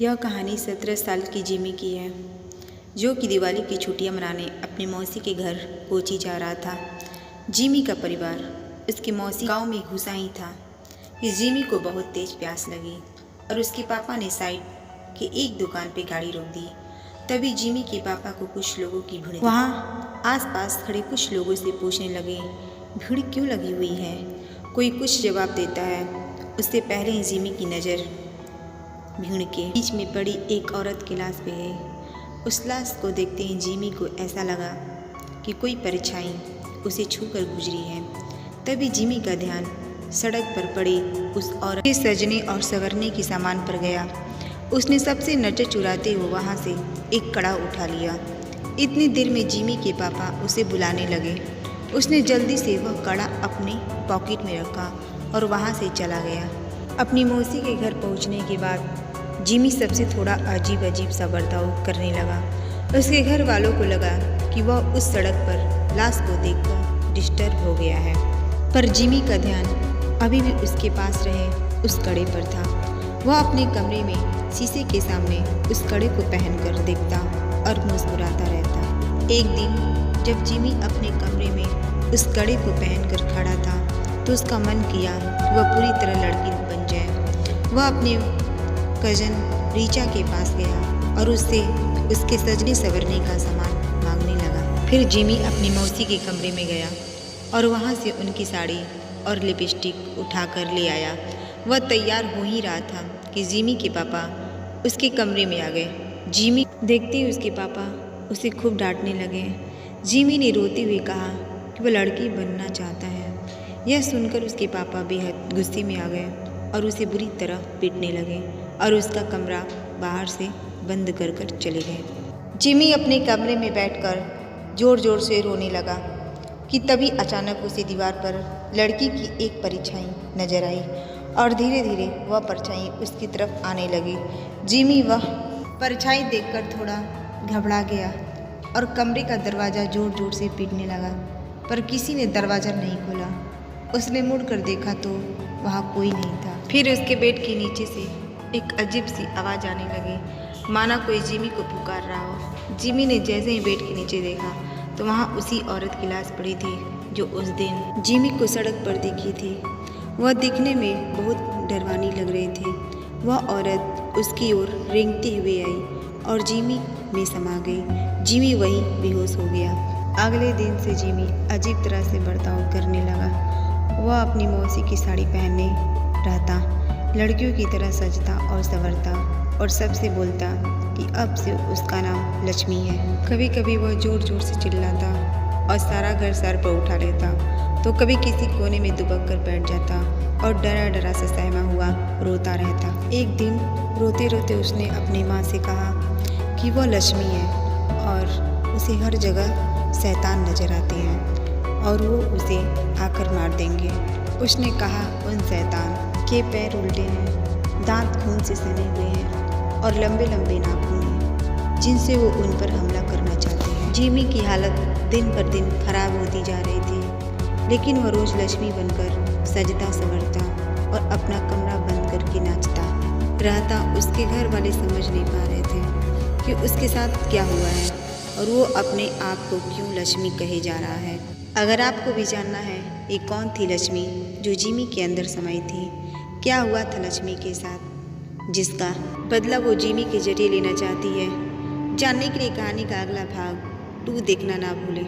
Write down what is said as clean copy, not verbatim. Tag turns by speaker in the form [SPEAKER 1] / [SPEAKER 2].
[SPEAKER 1] यह कहानी 17 साल की जिमी की है, जो कि दिवाली की छुट्टियां मनाने अपनी मौसी के घर कोची जा रहा था। जिमी का परिवार उसकी मौसी गांव में घुसा ही था कि जिमी को बहुत तेज प्यास लगी और उसके पापा ने साइड की एक दुकान पे गाड़ी रोक दी। तभी जिमी के पापा को कुछ लोगों की भीड़ वहाँ आसपास खड़े कुछ लोगों से पूछने लगे, भीड़ क्यों लगी हुई है? कोई कुछ जवाब देता है। उससे पहले ही जिमी की नज़र भीड़ के बीच में पड़ी एक औरत की लाश पे है। उस लाश को देखते ही जिमी को ऐसा लगा कि कोई परछाई उसे छूकर गुजरी है। तभी जिमी का ध्यान सड़क पर पड़ी उस औरत के सजने और संवरने के सामान पर गया। उसने सबसे नज़र चुराते हुए वहाँ से एक कड़ा उठा लिया। इतनी देर में जिमी के पापा उसे बुलाने लगे। उसने जल्दी से वह कड़ा अपने पॉकेट में रखा और वहाँ से चला गया। अपनी मौसी के घर पहुँचने के बाद जिमी सबसे थोड़ा अजीब सा बर्ताव करने लगा। उसके घर वालों को लगा कि वह उस सड़क पर लाश को देखकर डिस्टर्ब हो गया है, पर जिमी का ध्यान अभी भी उसके पास रहे उस कड़े पर था। वह अपने कमरे में शीशे के सामने उस कड़े को पहनकर देखता और मुस्कुराता रहता। एक दिन जब जिमी अपने कमरे में उस कड़े को पहनकर खड़ा था तो उसका मन किया वह पूरी तरह लड़की बन जाए। वह अपने कजन रीचा के पास गया और उससे उसके सजने संवरने का सामान मांगने लगा। फिर जिमी अपनी मौसी के कमरे में गया और वहाँ से उनकी साड़ी और लिपस्टिक उठा कर ले आया। वह तैयार हो ही रहा था कि जिमी के पापा उसके कमरे में आ गए। जिमी देखते ही उसके पापा उसे खूब डांटने लगे। जिमी ने रोते हुए कहा कि वह लड़की बनना चाहता है। यह सुनकर उसके पापा बेहद गुस्से में आ गए और उसे बुरी तरह पीटने लगे और उसका कमरा बाहर से बंद कर चले गए। जिमी अपने कमरे में बैठकर ज़ोर ज़ोर से रोने लगा कि तभी अचानक उसे दीवार पर लड़की की एक परछाई नजर आई और धीरे धीरे वह परछाई उसकी तरफ आने लगी। जिमी वह परछाई देखकर थोड़ा घबरा गया और कमरे का दरवाज़ा ज़ोर ज़ोर से पीटने लगा, पर किसी ने दरवाज़ा नहीं खोला। उसने मुड़कर देखा तो वहाँ कोई नहीं था। फिर उसके बेड के नीचे से एक अजीब सी आवाज़ आने लगी, माना कोई जिमी को पुकार रहा हो। जिमी ने जैसे ही बेड के नीचे देखा तो वहाँ उसी औरत की लाश पड़ी थी जो उस दिन जिमी को सड़क पर देखी थी। वह दिखने में बहुत डरवानी लग रही थी। वह औरत उसकी ओर रेंगते हुए आई और जिमी में समा गई। जिमी वहीं बेहोश हो गया। अगले दिन से जिमी अजीब तरह से बर्ताव करने लगा। वह अपनी मौसी की साड़ी पहनने रहता, लड़कियों की तरह सजता और संवरता और सबसे बोलता कि अब से उसका नाम लक्ष्मी है। कभी कभी वह ज़ोर ज़ोर से चिल्लाता और सारा घर सर पर उठा लेता, तो कभी किसी कोने में दुबक कर बैठ जाता और डरा डरा सा सहमा हुआ रोता रहता। एक दिन रोते रोते उसने अपनी माँ से कहा कि वह लक्ष्मी है और उसे हर जगह शैतान नजर आते हैं और वो उसे आकर मार देंगे। उसने कहा उन शैतान के पैर उल्टे हैं, दांत खून से सने हुए हैं और लंबे लंबे नाखून हैं जिनसे वो उन पर हमला करना चाहते हैं। जिमी की हालत दिन पर दिन खराब होती जा रही थी, लेकिन वह रोज़ लक्ष्मी बनकर सजता संवरता और अपना कमरा बंद करके नाचता रहता। उसके घर वाले समझ नहीं पा रहे थे कि उसके साथ क्या हुआ है और वो अपने आप को क्यों लक्ष्मी कहे जा रहा है। अगर आपको भी जानना है ये कौन थी लक्ष्मी जो जिमी के अंदर समाई थी, क्या हुआ था लक्ष्मी के साथ, जिसका बदला वो जिमी के जरिए लेना चाहती है, जानने के लिए कहानी का अगला भाग 2 देखना ना भूलें।